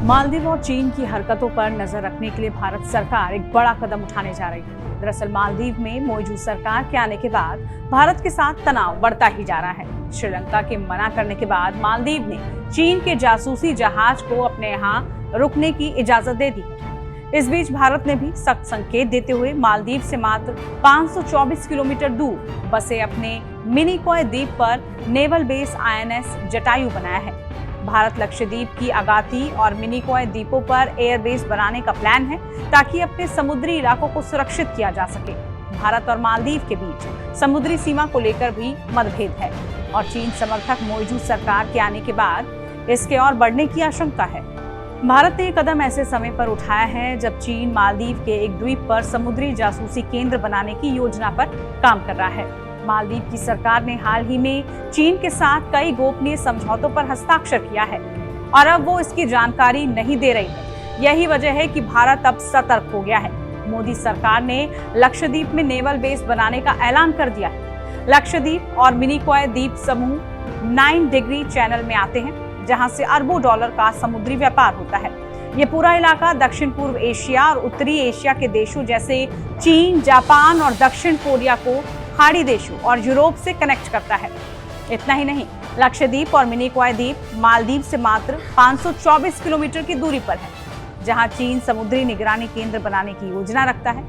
मालदीव और चीन की हरकतों पर नजर रखने के लिए भारत सरकार एक बड़ा कदम उठाने जा रही है। दरअसल मालदीव में मौजूद सरकार के आने के बाद भारत के साथ तनाव बढ़ता ही जा रहा है। श्रीलंका के मना करने के बाद मालदीव ने चीन के जासूसी जहाज को अपने यहाँ रुकने की इजाजत दे दी। इस बीच भारत ने भी सख्त संकेत देते हुए मालदीव से मात्र 524 किलोमीटर दूर बसे अपने मिनिकॉय द्वीप पर नेवल बेस INS जटायु बनाया है। भारत लक्षद्वीप की अगाती और मिनिकॉय द्वीपों पर एयरबेस बनाने का प्लान है ताकि अपने समुद्री इलाकों को सुरक्षित किया जा सके। भारत और मालदीव के बीच समुद्री सीमा को लेकर भी मतभेद है और चीन समर्थक मौजूद सरकार के आने के बाद इसके और बढ़ने की आशंका है। भारत ने एक कदम ऐसे समय पर उठाया है जब चीन मालदीव के एक द्वीप पर समुद्री जासूसी केंद्र बनाने की योजना पर काम कर रहा है। मालदीव की सरकार ने हाल ही में चीन के साथ कई गोपनीय समझौतों पर हस्ताक्षर किया है और अब वो इसकी जानकारी नहीं दे रही है। यही वजह है कि भारत अब सतर्क हो गया है। मोदी सरकार ने लक्षद्वीप में नेवल बेस बनाने का ऐलान कर दिया है। लक्षद्वीप और मिनिकॉय द्वीप समूह 9 डिग्री चैनल में आते हैं, जहां से अरबों डॉलर का समुद्री व्यापार होता है। ये पूरा इलाका दक्षिण पूर्व एशिया और उत्तरी एशिया के देशों जैसे चीन, जापान और दक्षिण कोरिया को खाड़ी देशों और यूरोप से कनेक्ट करता है। इतना ही नहीं, लक्षद्वीप और मिनिकॉय द्वीप मालदीव से मात्र 524 किलोमीटर की दूरी पर है, जहां चीन समुद्री निगरानी केंद्र बनाने की योजना रखता है।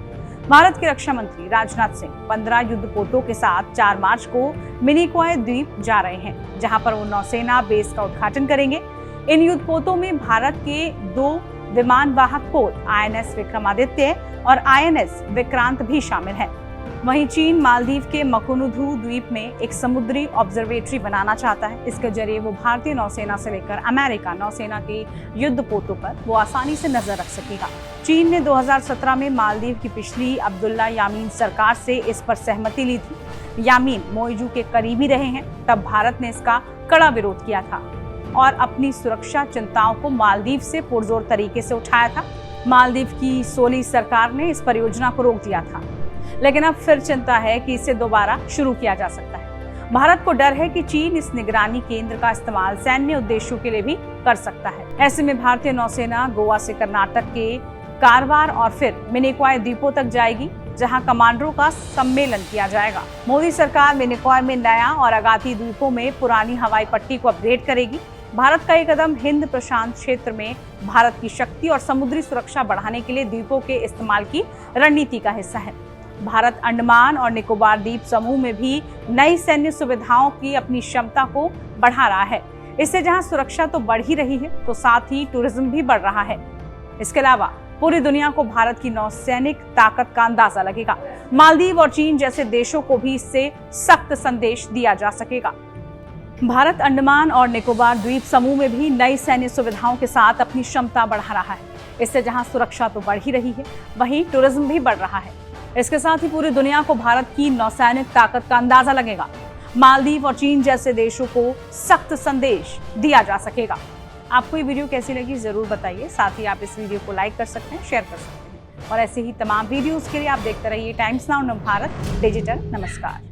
भारत के रक्षा मंत्री राजनाथ सिंह 15 युद्धपोतों के साथ 4 मार्च को मिनिकॉय द्वीप जा रहे हैं, जहां पर वो नौसेना बेस का उद्घाटन करेंगे। इन युद्धपोतों में भारत के 2 विमानवाहक पोत INS विक्रमादित्य और INS विक्रांत भी शामिल हैं। वहीं चीन मालदीव के मकुनुधु द्वीप में एक समुद्री ऑब्जर्वेटरी बनाना चाहता है। इसके जरिए वो भारतीय नौसेना से लेकर अमेरिका नौसेना के युद्धपोतों पर वो आसानी से नजर रख सकेगा। चीन ने 2017 में मालदीव की पिछली अब्दुल्ला यामीन सरकार से इस पर सहमति ली थी। यामीन मोइजू के करीबी रहे हैं, तब भारत ने इसका कड़ा विरोध किया था और अपनी सुरक्षा चिंताओं को मालदीव से पुरजोर तरीके से उठाया था। मालदीव की सोली सरकार ने इस परियोजना को रोक दिया था, लेकिन अब फिर चिंता है कि इसे दोबारा शुरू किया जा सकता है। भारत को डर है कि चीन इस निगरानी केंद्र का इस्तेमाल सैन्य उद्देश्यों के लिए भी कर सकता है। ऐसे में भारतीय नौसेना गोवा से कर्नाटक के कारवार और फिर मिनिकॉय द्वीपों तक जाएगी, जहां कमांडरों का सम्मेलन किया जाएगा। मोदी सरकार मिनिकॉय में नया और अगाती द्वीपों में पुरानी हवाई पट्टी को अपग्रेड करेगी। भारत का एक कदम हिंद प्रशांत क्षेत्र में भारत की शक्ति और समुद्री सुरक्षा बढ़ाने के लिए द्वीपों के इस्तेमाल की रणनीति का हिस्सा है। भारत अंडमान और निकोबार द्वीप समूह में भी नई सैन्य सुविधाओं की अपनी क्षमता को बढ़ा रहा है। इससे जहां सुरक्षा तो बढ़ ही रही है, तो साथ ही टूरिज्म भी बढ़ रहा है। इसके अलावा पूरी दुनिया को भारत की नौसैनिक ताकत का अंदाजा लगेगा। मालदीव और चीन जैसे देशों को भी इससे सख्त संदेश दिया जा सकेगा। भारत अंडमान और निकोबार द्वीप समूह में भी नई सैन्य सुविधाओं के साथ अपनी क्षमता बढ़ा रहा है। इससे जहां सुरक्षा तो बढ़ ही रही है, वहीं टूरिज्म भी बढ़ रहा है। इसके साथ ही पूरी दुनिया को भारत की नौसैनिक ताकत का अंदाजा लगेगा। मालदीव और चीन जैसे देशों को सख्त संदेश दिया जा सकेगा। आपको ये वीडियो कैसी लगी जरूर बताइए। साथ ही आप इस वीडियो को लाइक कर सकते हैं, शेयर कर सकते हैं और ऐसे ही तमाम वीडियोस के लिए आप देखते रहिए टाइम्स नाउ भारत डिजिटल। नमस्कार।